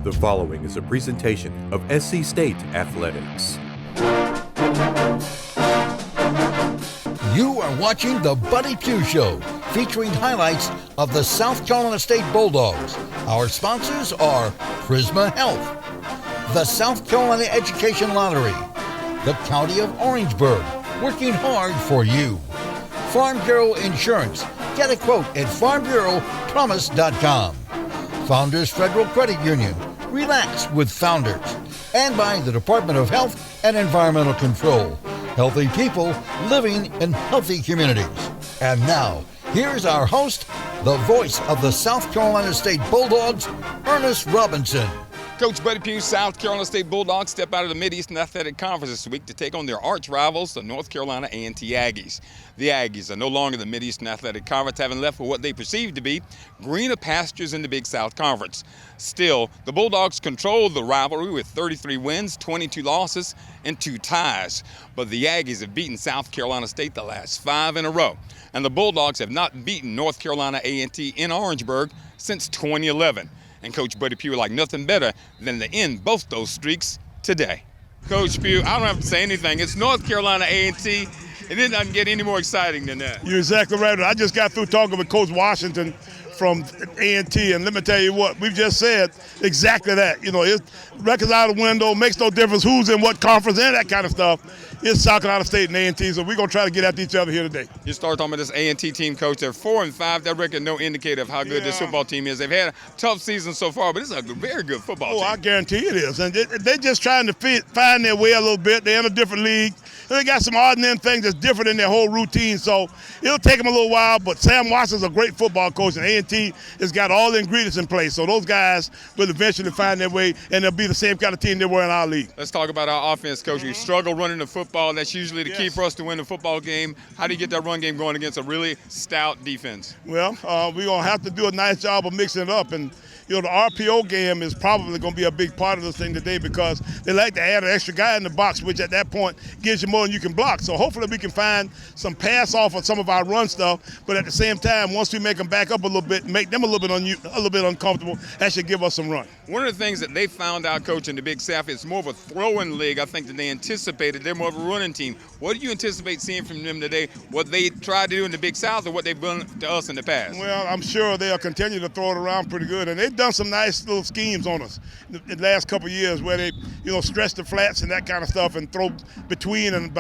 The following is a presentation of SC State Athletics. You are watching the Buddy Pough Show, featuring highlights of the South Carolina State Bulldogs. Our sponsors are Prisma Health, the South Carolina Education Lottery, the County of Orangeburg, working hard for you. Farm Bureau Insurance. Get a quote at farmbureaupromise.com. Founders Federal Credit Union. Relax with Founders. And by the Department of Health and Environmental Control. Healthy people living in healthy communities. And now, here's our host, the voice of the South Carolina State Bulldogs, Ernest Robinson. Coach Buddy Pough, South Carolina State Bulldogs step out of the Mid-Eastern Athletic Conference this week to take on their arch rivals, the North Carolina A&T Aggies. The Aggies are no longer the Mid-Eastern Athletic Conference, having left for what they perceive to be greener pastures in the Big South Conference. Still, the Bulldogs control the rivalry with 33 wins, 22 losses, and 2 ties. But the Aggies have beaten South Carolina State the last 5 in a row. And the Bulldogs have not beaten North Carolina A&T in Orangeburg since 2011. And Coach Buddy Pough would like nothing better than to end both those streaks today. Coach Pough, I don't have to say anything. It's North Carolina A&T, and it doesn't get any more exciting than that. You're exactly right. I just got through talking with Coach Washington from A&T, and let me tell you what, we've just said exactly that. You know, it's records out of the window, makes no difference who's in what conference and that kind of stuff. It's South Carolina State and A&T, so we're going to try to get after each other here today. You start talking about this A&T team, Coach. They're 4-5. That record no indicator of how good this football team is. They've had a tough season so far, but it's a very good football team. Oh, I guarantee it is. And they're just trying to find their way a little bit. They're in a different league. And they got some odd and end things that's different in their whole routine, so it'll take them a little while. But Sam Watson's a great football coach, and A&T has got all the ingredients in place. So those guys will eventually find their way, and they'll be the same kind of team they were in our league. Let's talk about our offense, Coach. We struggle running the football. That's usually the key for us to win the football game. How do you get that run game going against a really stout defense? Well, we're going to have to do a nice job of mixing it up. And, you know, the RPO game is probably going to be a big part of this thing today because they like to add an extra guy in the box, which at that point gives you more than you can block. So hopefully we can find some pass off of some of our run stuff, but at the same time, once we make them back up a little bit, make them a little bit uncomfortable, that should give us some run. One of the things that they found out, Coach, in the Big South, it's more of a throwing league, I think, than they anticipated. They're more of a running team. What do you anticipate seeing from them today, what they tried to do in the Big South or what they've done to us in the past? Well, I'm sure they'll continue to throw it around pretty good, and they've done some nice little schemes on us in the last couple of years where they, you know, stretch the flats and that kind of stuff and throw between and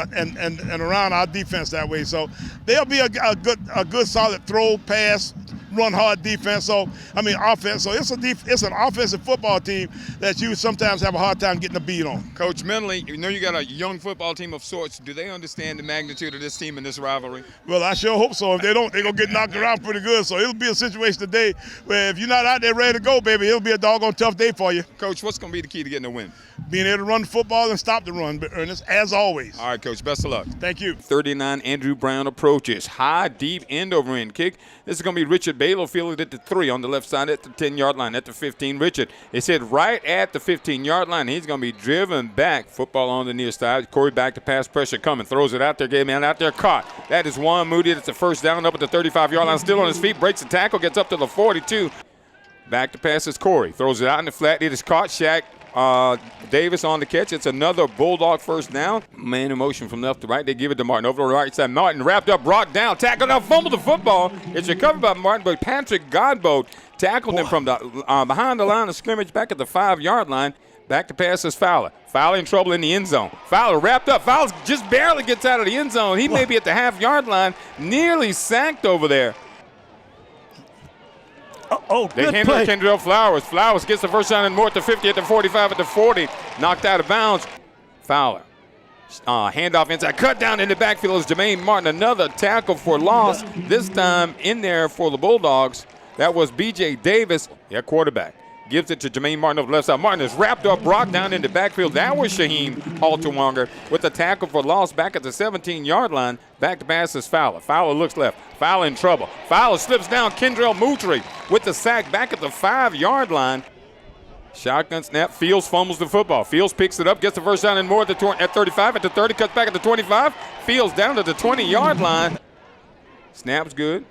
around our defense that way. So they'll be a good solid throw, pass, run hard defense. So offense. So it's an offensive football team that you sometimes have a hard time getting a beat on. Coach, mentally, you know you got a young football team of sorts. Do they understand the magnitude of this team in this rivalry? Well, I sure hope so. If they don't, they're gonna get knocked around pretty good. So it'll be a situation today where if you're not out there ready to go, baby, it'll be a doggone tough day for you. Coach, what's gonna be the key to getting a win? Being able to run the football and stop the run, Ernest, as always. All right, Coach, best of luck. Thank you. 39, Andrew Brown approaches. High, deep, end-over-end kick. This is going to be Richard Balo fielded at the 3 on the left side at the 10-yard line. At the 15, Richard. It's hit right at the 15-yard line. He's going to be driven back. Football on the near side. Corey back to pass pressure coming. Throws it out there. Game man out there caught. That is Juan Moody. That's the first down up at the 35-yard line. Still on his feet. Breaks the tackle. Gets up to the 42. Back to pass is Corey. Throws it out in the flat. It is caught. Shaq Davis on the catch. It's another Bulldog first down. Man in motion from left to right. They give it to Martin. Over to the right side. Martin wrapped up, brought down, tackled up, fumbled the football. It's recovered by Martin, but Patrick Godbolt tackled him from the behind the line of scrimmage back at the 5-yard line. Back to pass is Fowler. Fowler in trouble in the end zone. Fowler wrapped up. Fowler just barely gets out of the end zone. He may be at the half-yard line. Nearly sacked over there. They hand it to Kendrell Flowers. Flowers gets the first down and more at the 50, at the 45, at the 40. Knocked out of bounds. Fowler. Handoff inside. Cut down in the backfield is Jermaine Martin. Another tackle for loss. This time in there for the Bulldogs. That was B.J. Davis, their quarterback. Gives it to Jermaine Martin over the left side. Martin is wrapped up, brought down in the backfield. That was Shaheem Halterwanger with the tackle for loss back at the 17-yard line. Back to pass is Fowler. Fowler looks left. Fowler in trouble. Fowler slips down. Kendrell Moutry with the sack back at the 5-yard line. Shotgun snap. Fields fumbles the football. Fields picks it up, gets the first down and more at 35, at the 30, cuts back at the 25. Fields down to the 20-yard line. Snap's good.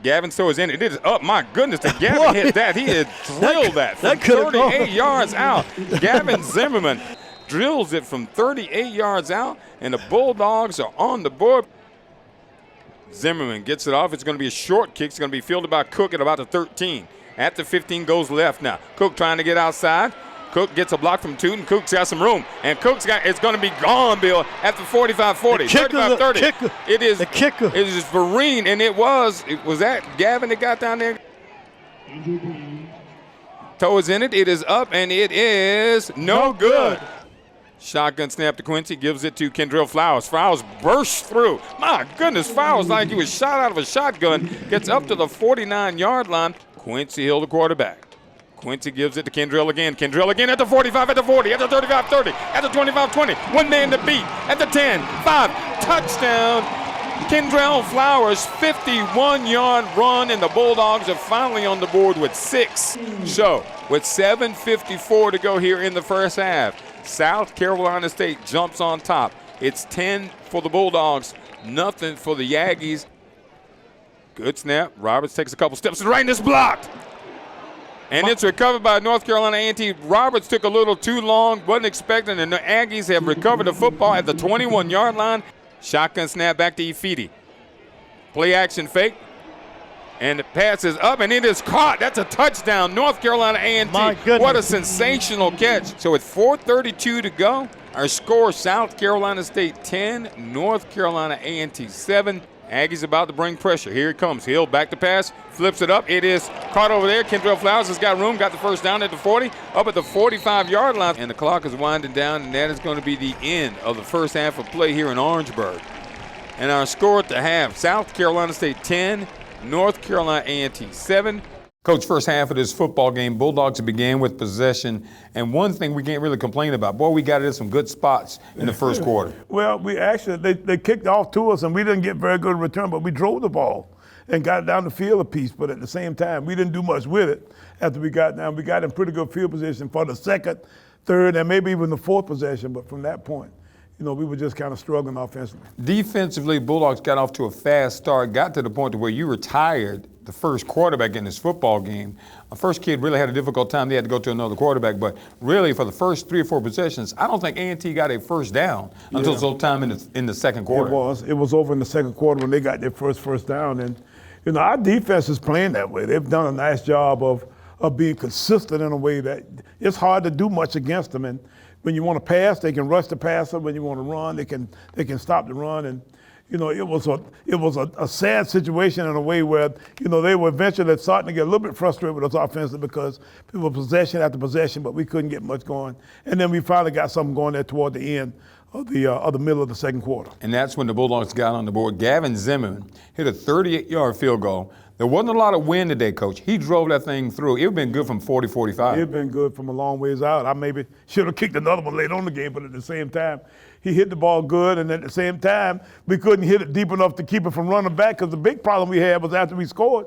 Gavin throws in. It is up. My goodness, did Gavin hit that? He had drilled that from 38 yards out. Gavin Zimmerman drills it from 38 yards out, and the Bulldogs are on the board. Zimmerman gets it off. It's going to be a short kick. It's going to be fielded by Cook at about the 13. At the 15 goes left now. Cook trying to get outside. Cook gets a block from Tootin. Cook's got some room. And it's going to be gone, Bill, at the 45-40, 35-30. It is the kicker. It is Vereen, and it was that Gavin that got down there? Toe is in it. It is up, and it is no good. Shotgun snap to Quincy, gives it to Kendrell Flowers. Flowers bursts through. My goodness, Flowers like he was shot out of a shotgun. Gets up to the 49-yard line. Quincy Hill, the quarterback. Quincy gives it to Kendrell again. Kendrell again at the 45, at the 40, at the 35-30, at the 25-20. One man to beat at the 10, 5. Touchdown. Kendrell Flowers, 51-yard run, and the Bulldogs are finally on the board with 6. So, with 7:54 to go here in the first half, South Carolina State jumps on top. It's 10 for the Bulldogs, nothing for the Aggies. Good snap. Roberts takes a couple steps to the right, and it's blocked. And it's recovered by North Carolina A&T. Roberts took a little too long, wasn't expecting, and the Aggies have recovered the football at the 21-yard line. Shotgun snap back to Ifedi. Play action fake. And the pass is up, and it is caught. That's a touchdown. North Carolina A&T. My goodness. What a sensational catch. So with 4:32 to go, our score, South Carolina State 10, North Carolina A&T 7. Aggies about to bring pressure. Here it comes. Hill back to pass, flips it up. It is caught over there. Kendrell Flowers has got room, got the first down at the 40, up at the 45-yard line. And the clock is winding down, and that is going to be the end of the first half of play here in Orangeburg. And our score at the half, South Carolina State 10, North Carolina A&T 7. Coach, first half of this football game, Bulldogs began with possession, and one thing we can't really complain about, boy, we got it in some good spots in the first quarter. Well, we actually, they kicked off to us, and we didn't get very good return, but we drove the ball and got it down the field a piece, but at the same time, we didn't do much with it after we got down. We got in pretty good field position for the second, third, and maybe even the fourth possession, but from that point, we were just kind of struggling offensively. Defensively, Bulldogs got off to a fast start, got to the point to where you retired the first quarterback in this football game. The first kid really had a difficult time. They had to go to another quarterback, but really for the first 3 or 4 possessions, I don't think A&T got a first down until sometime in the second quarter. It was over in the second quarter when they got their first down, and our defense is playing that way. They've done a nice job of being consistent in a way that it's hard to do much against them. And when you want to pass, they can rush the passer. When you want to run, they can stop the run. And it was a sad situation in a way where they were eventually starting to get a little bit frustrated with us offensively because people were possession after possession, but we couldn't get much going. And then we finally got something going there toward the end of the middle of the second quarter. And that's when the Bulldogs got on the board. Gavin Zimmerman hit a 38-yard field goal. There wasn't a lot of wind today, Coach. He drove that thing through. It would have been good from 40, 45. It would have been good from a long ways out. I maybe should have kicked another one late on the game, but at the same time, he hit the ball good, and at the same time, we couldn't hit it deep enough to keep it from running back because the big problem we had was after we scored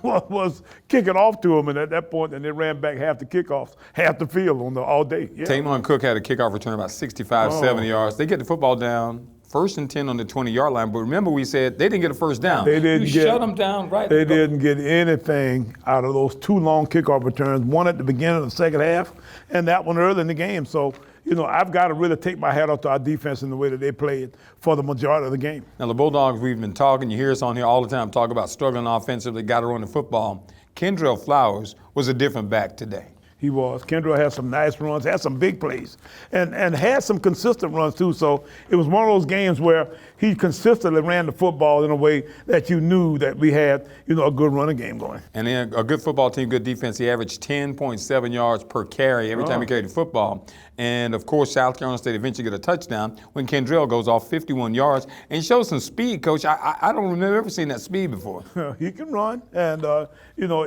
was kicking off to him, and at that point, and they ran back half the kickoffs, half the field all day. Yeah. Tamon Cook had a kickoff return about 65, 70 yards. They get the football down. 1st and 10 on the 20-yard line, but remember we said they didn't get a first down. Shut them down right. They didn't get anything out of those 2 long kickoff returns, one at the beginning of the second half and that one early in the game. So, I've got to really take my hat off to our defense in the way that they played for the majority of the game. Now, the Bulldogs, we've been talking, you hear us on here all the time, talk about struggling offensively, got to run the football. Kendrell Flowers was a different back today. He was. Kendrell had some nice runs, had some big plays, and had some consistent runs too. So it was one of those games where he consistently ran the football in a way that you knew that we had, a good running game going. And then a good football team, good defense. He averaged 10.7 yards per carry every time he carried the football. And of course, South Carolina State eventually get a touchdown when Kendrell goes off 51 yards and shows some speed, Coach. I don't remember ever seeing that speed before. He can run, and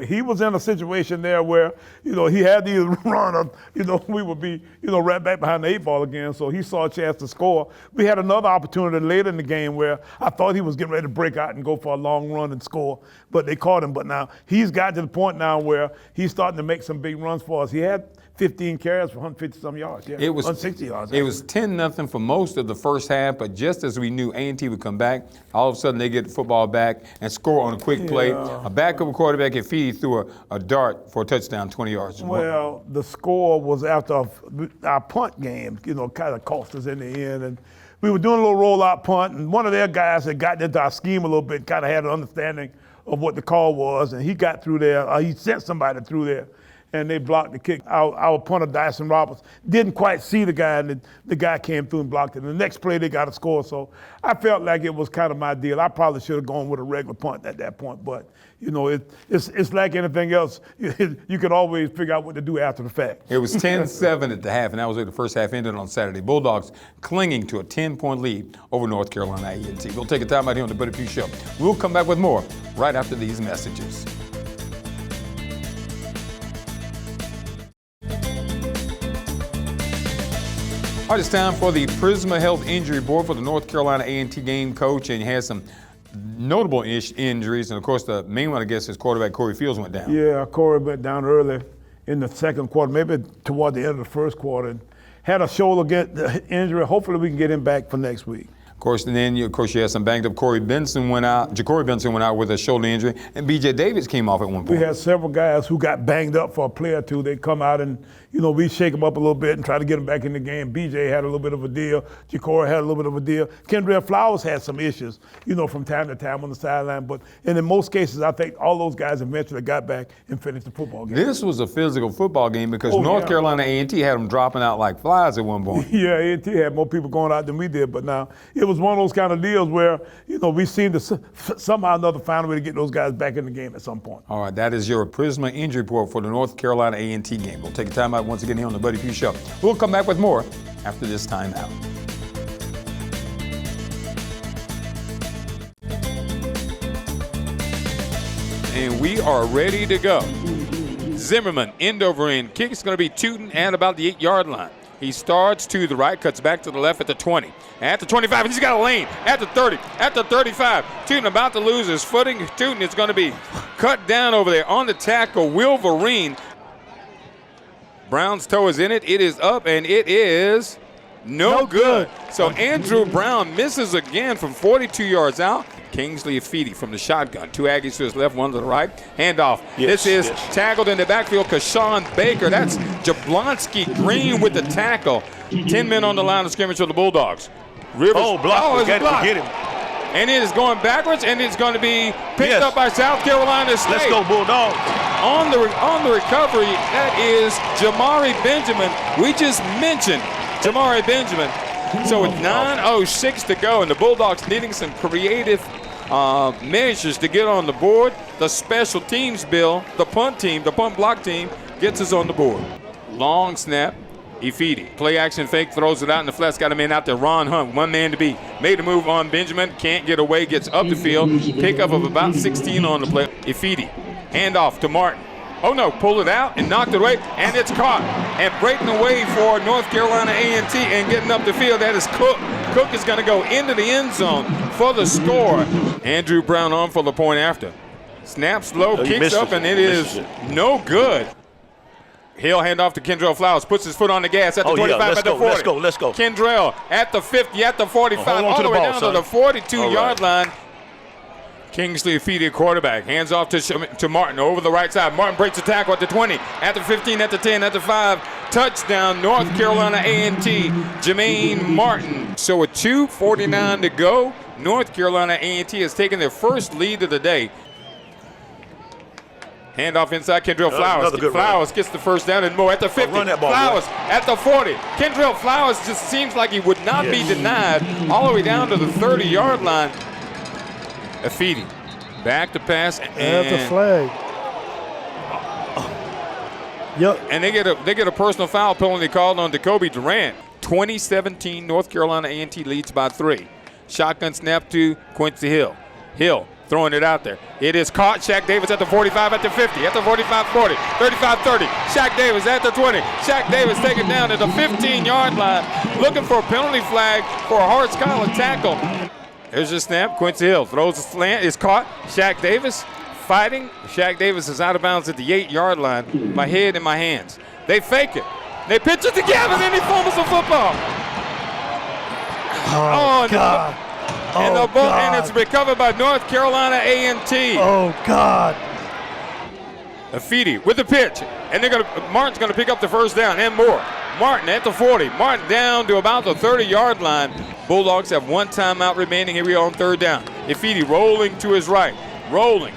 he was in a situation there where he had have these runners, we would be, right back behind the 8 ball again. So he saw a chance to score. We had another opportunity later in the game where I thought he was getting ready to break out and go for a long run and score, but they caught him. But now he's got to the point now where he's starting to make some big runs for us. He had 15 carries for 150-some yards. Yeah, it was 160 yards. It was 10-0 for most of the first half, but just as we knew A&T would come back, all of a sudden they get the football back and score on a quick play. A backup quarterback Ifedi threw a dart for a touchdown, 20 yards. Well, the score was after our punt game, kind of cost us in the end. And we were doing a little rollout punt, and one of their guys had gotten into our scheme a little bit, kind of had an understanding of what the call was, and he got through there. He sent somebody through there, and they blocked the kick. Our punter, Dyson Roberts, didn't quite see the guy, and the guy came through and blocked it. And the next play, they got a score. So I felt like it was kind of my deal. I probably should have gone with a regular punt at that point, but it's like anything else. You can always figure out what to do after the fact. It was 10-7 at the half, and that was where the first half ended on Saturday. Bulldogs clinging to a 10-point lead over North Carolina A&T. We'll take a time out here on the Buddy Pough Show. We'll come back with more right after these messages. All right, it's time for the Prisma Health Injury Report for the North Carolina A&T game, Coach, and you had some notable injuries, and of course the main one, I guess, is quarterback Corey Fields went down. Yeah, Corey went down early in the second quarter, maybe toward the end of the first quarter, and had a shoulder injury. Hopefully we can get him back for next week. Of course, and then you had some banged up. Jacory Benson went out with a shoulder injury, and B.J. Davis came off at one point. We had several guys who got banged up for a play or two. They come out and, we shake them up a little bit and try to get them back in the game. B.J. had a little bit of a deal. Jacory had a little bit of a deal. Kendrell Flowers had some issues, from time to time on the sideline. And in most cases, I think all those guys eventually got back and finished the football game. This was a physical football game because North Carolina A&T had them dropping out like flies at one point. Yeah, A&T had more people going out than we did. But now it was one of those kind of deals where, we seem to somehow or another find a way to get those guys back in the game at some point. All right, that is your Prisma injury report for the North Carolina A&T game. We'll take a time out once again here on the Buddy Pough Show. We'll come back with more after this timeout. And we are ready to go. Zimmerman, end over end. Kick is going to be tooting at about the 8-yard line. He starts to the right, cuts back to the left at the 20. At the 25, he's got a lane. At the 30, at the 35. Tootin about to lose his footing. Tootin is going to be cut down over there on the tackle. Wolverine. Brown's toe is in it. It is up, and it is no good. So Andrew Brown misses again from 42 yards out. Kingsley Ifedi from the shotgun. 2 Aggies to his left, 1 to the right. Handoff. This is tackled in the backfield. Kashawn Baker. That's Jablonski Green with the tackle. 10 men on the line of scrimmage for the Bulldogs. Rivers. Blocked. Get him. And it is going backwards, and it's going to be picked up by South Carolina State. Let's go, Bulldogs. On the recovery, that is Jamari Benjamin. We just mentioned Jamari Benjamin. So with 9:06 to go, and the Bulldogs needing some creative measures to get on the board, the special teams bill, the punt block team, gets us on the board. Long snap. Ifedi, play action fake, throws it out in the flat's got a man out there. Ron Hunt, 1 man to beat. Made a move on Benjamin, can't get away, gets up the field. Pickup of about 16 on the play. Ifedi, handoff to Martin. Oh no, pulled it out and knocked it away, and it's caught. And breaking away for North Carolina A&T and getting up the field, that is Cook. Cook is going to go into the end zone for the score. Andrew Brown on for the point after. Snaps low, kicks up, and it is no good. Hill handoff to Kendrell Flowers, puts his foot on the gas at the 25, at the 40. Let's go. Kendrell at the 50, at the 45, all the way down to the 42-yard line. Kingsley Ifedi, quarterback, hands off to Martin over the right side. Martin breaks the tackle at the 20, at the 15, at the 10, at the 5. Touchdown, North Carolina A&T, Jermaine Martin. So with 2:49 to go, North Carolina A&T has taken their first lead of the day. Handoff inside Kendrell Flowers. Flowers gets the first down and more at the 50. Flowers at the 40. Kendrell Flowers just seems like he would not be denied all the way down to the 30-yard line. Ifedi back to pass. That's a flag. Yep. And they get a personal foul penalty called on Jacoby Durant. 2017 North Carolina A&T leads by 3. Shotgun snap to Quincy Hill. Hill throwing it out there. It is caught. Shaq Davis at the 45, at the 50, at the 45-40, 35-30. Shaq Davis at the 20. Shaq Davis taken down at the 15-yard line, looking for a penalty flag for a hard scholar tackle. There's a snap. Quincy Hill throws a slant. It's caught. Shaq Davis fighting. Shaq Davis is out of bounds at the 8-yard line. My head in my hands. They fake it. They pitch it together, and then he fumbles the football. Oh, God. And it's recovered by North Carolina A&T. Oh, God. Afidi with the pitch, and Martin's going to pick up the first down and more. Martin at the 40. Martin down to about the 30-yard line. Bulldogs have one timeout remaining. Here we are on third down. Afidi rolling to his right. Rolling.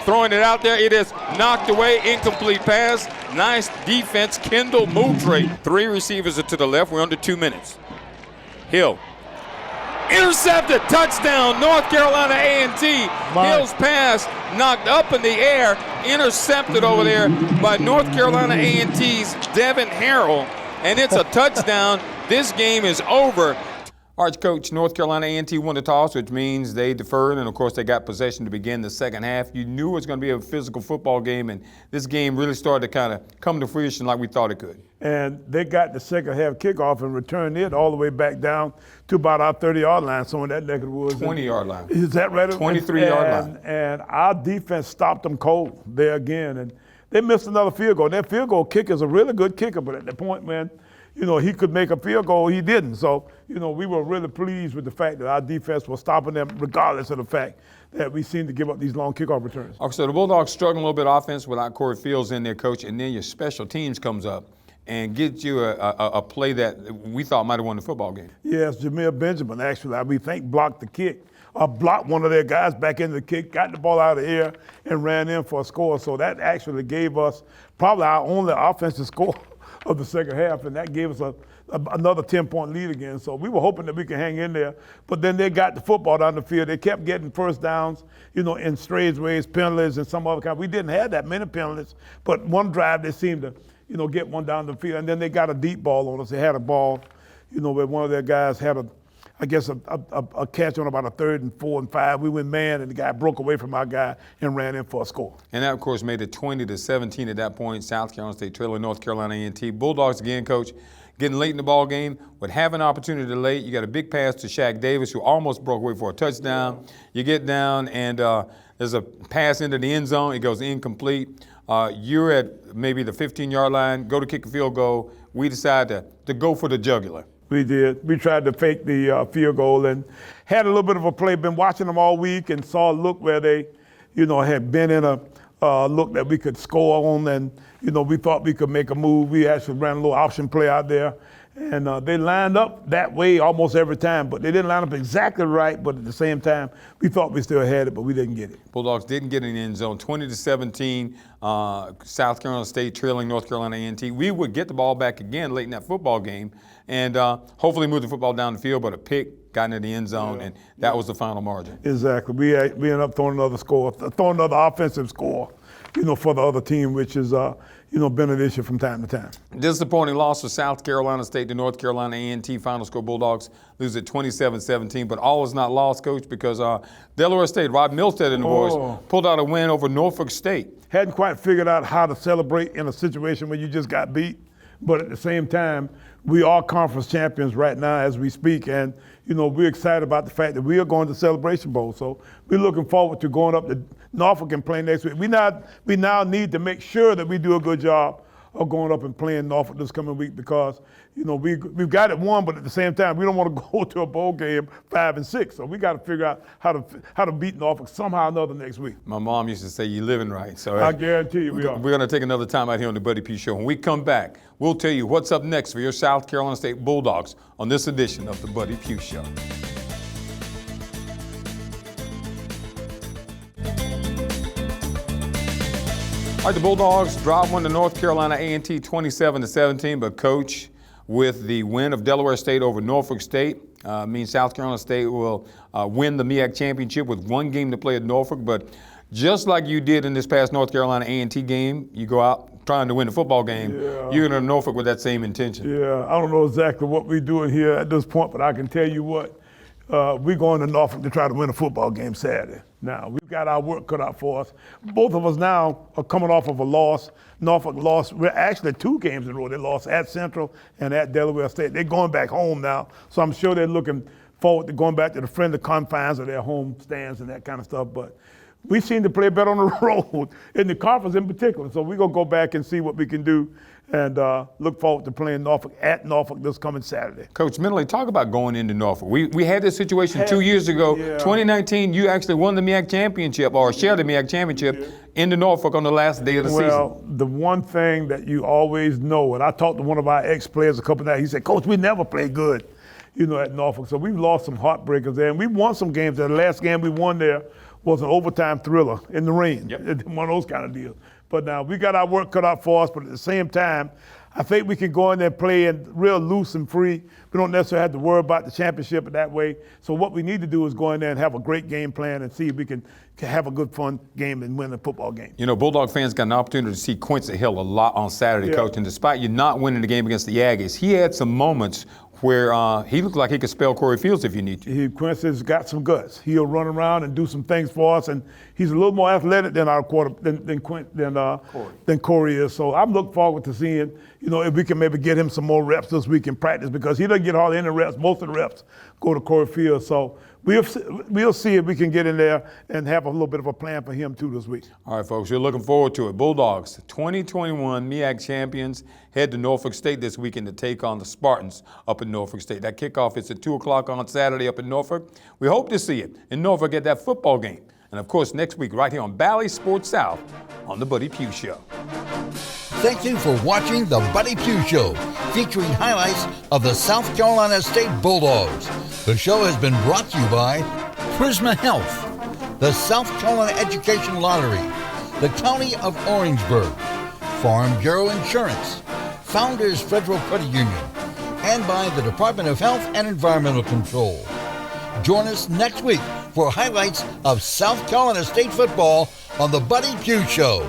Throwing it out there. It is knocked away. Incomplete pass. Nice defense. Kendall Moultrie. 3 receivers are to the left. We're under 2 minutes. Hill. Intercepted. Touchdown. North Carolina A&T. Hill's pass knocked up in the air. Intercepted over there by North Carolina A&T's Devin Harrell. And it's a touchdown. This game is over. Arch coach, North Carolina A&T won the toss, which means they deferred, and of course they got possession to begin the second half. You knew it was going to be a physical football game, and this game really started to kind of come to fruition like we thought it could. And they got the second half kickoff and returned it all the way back down to about our 30-yard line, so in that neck of the woods. 20-yard line. Is that right? 23-yard line. And our defense stopped them cold there again, and they missed another field goal. That field goal kicker is a really good kicker, but at the point when he could make a field goal, he didn't. So, we were really pleased with the fact that our defense was stopping them regardless of the fact that we seemed to give up these long kickoff returns. Okay, so the Bulldogs struggling a little bit offense without Corey Fields in there, coach, and then your special teams comes up and gets you a play that we thought might have won the football game. Yes, Jameer Benjamin, actually, we think blocked the kick. Blocked one of their guys back into the kick, got the ball out of the air, and ran in for a score. So that actually gave us probably our only offensive score of the second half, and that gave us another 10-point lead again. So we were hoping that we could hang in there, but then they got the football down the field. They kept getting first downs, in straightaways, penalties, and some other kind. We didn't have that many penalties, but one drive they seemed to, get one down the field, and then they got a deep ball on us. They had a ball, where one of their guys had a catch on about a 3rd and 4 and 5. We went man, and the guy broke away from our guy and ran in for a score. And that, of course, made it 20-17 at that point. South Carolina State trailing North Carolina A&T. Bulldogs again, coach, getting late in the ball game, would have an opportunity late. You got a big pass to Shaq Davis, who almost broke away for a touchdown. You get down, and there's a pass into the end zone. It goes incomplete. You're at maybe the 15-yard line, go to kick a field goal. We decide to go for the jugular. We did. We tried to fake the field goal and had a little bit of a play. Been watching them all week and saw a look where they, had been in a look that we could score on, and we thought we could make a move. We actually ran a little option play out there, and they lined up that way almost every time, but they didn't line up exactly right. But at the same time, we thought we still had it, but we didn't get it. Bulldogs didn't get in the end zone. 20-17. South Carolina State trailing North Carolina A&T. We would get the ball back again late in that football game, and hopefully move the football down the field, but a pick got into the end zone, and that was the final margin. Exactly. We ended up throwing another offensive score, for the other team, which is, been an issue from time to time. Disappointing loss for South Carolina State to North Carolina A&T. Final score, Bulldogs lose at 27-17, but all is not lost, Coach, because Delaware State, Rob Milstead and the boys pulled out a win over Norfolk State. Hadn't quite figured out how to celebrate in a situation where you just got beat, but at the same time, we are conference champions right now as we speak, and we're excited about the fact that we are going to Celebration Bowl. So we're looking forward to going up to Norfolk and playing next week. We now need to make sure that we do a good job of going up and playing Norfolk this coming week, because we've got it won, but at the same time we don't want to go to a bowl game 5-6. So we got to figure out how to beat Norfolk somehow or another next week. My mom used to say, "You're living right." So I guarantee you we are. We're going to take another time out here on the Buddy Pough Show. When we come back, we'll tell you what's up next for your South Carolina State Bulldogs on this edition of the Buddy Pough Show. All right, the Bulldogs drop one to North Carolina A&T 27-17, but Coach, with the win of Delaware State over Norfolk State, means South Carolina State will win the MEAC championship with one game to play at Norfolk. But just like you did in this past North Carolina A&T game, you go out trying to win a football game, you're going to Norfolk with that same intention. Yeah, I don't know exactly what we're doing here at this point, but I can tell you what, we're going to Norfolk to try to win a football game Saturday. Now, we've got our work cut out for us. Both of us now are coming off of a loss. Norfolk lost, we're actually 2 games in a row. They lost at Central and at Delaware State. They're going back home now, so I'm sure they're looking forward to going back to the friendly confines of their home stands and that kind of stuff. But we seem to play better on the road, in the conference in particular. So we're going to go back and see what we can do and look forward to playing Norfolk at Norfolk this coming Saturday. Coach, mentally, talk about going into Norfolk. We had this situation 2 years ago. Yeah. 2019, you actually won the MEAC championship, or shared the MEAC championship into Norfolk on the last day of the season. Well, the one thing that you always know, and I talked to one of our ex-players a couple of nights, he said, Coach, we never play good, at Norfolk. So we've lost some heartbreakers there, and we won some games. The last game we won there was an overtime thriller in the rain. Yep. One of those kind of deals. But now we got our work cut out for us, but at the same time, I think we can go in there and play real loose and free. We don't necessarily have to worry about the championship in that way. So what we need to do is go in there and have a great game plan and see if we can have a good, fun game and win a football game. Bulldog fans got an opportunity to see Quincy Hill a lot on Saturday, Coach. And despite you not winning the game against the Aggies, he had some moments where he looked like he could spell Corey Fields if you need to. Quincy's got some guts. He'll run around and do some things for us, and he's a little more athletic than our than Corey is. So I'm looking forward to seeing, if we can maybe get him some more reps this week in practice, because he doesn't get hardly any reps. Most of the reps go to Corey Fields. So we'll see if we can get in there and have a little bit of a plan for him too this week. All right, folks, we're looking forward to it. Bulldogs, 2021 MEAC champions, head to Norfolk State this weekend to take on the Spartans up in Norfolk State. That kickoff is at 2 o'clock on Saturday up in Norfolk. We hope to see it in Norfolk at that football game. And, of course, next week right here on Bally Sports South on The Buddy Pough Show. Thank you for watching The Buddy Pough Show, featuring highlights of the South Carolina State Bulldogs. The show has been brought to you by Prisma Health, the South Carolina Education Lottery, the County of Orangeburg, Farm Bureau Insurance, Founders Federal Credit Union, and by the Department of Health and Environmental Control. Join us next week for highlights of South Carolina State football on The Buddy Pough Show.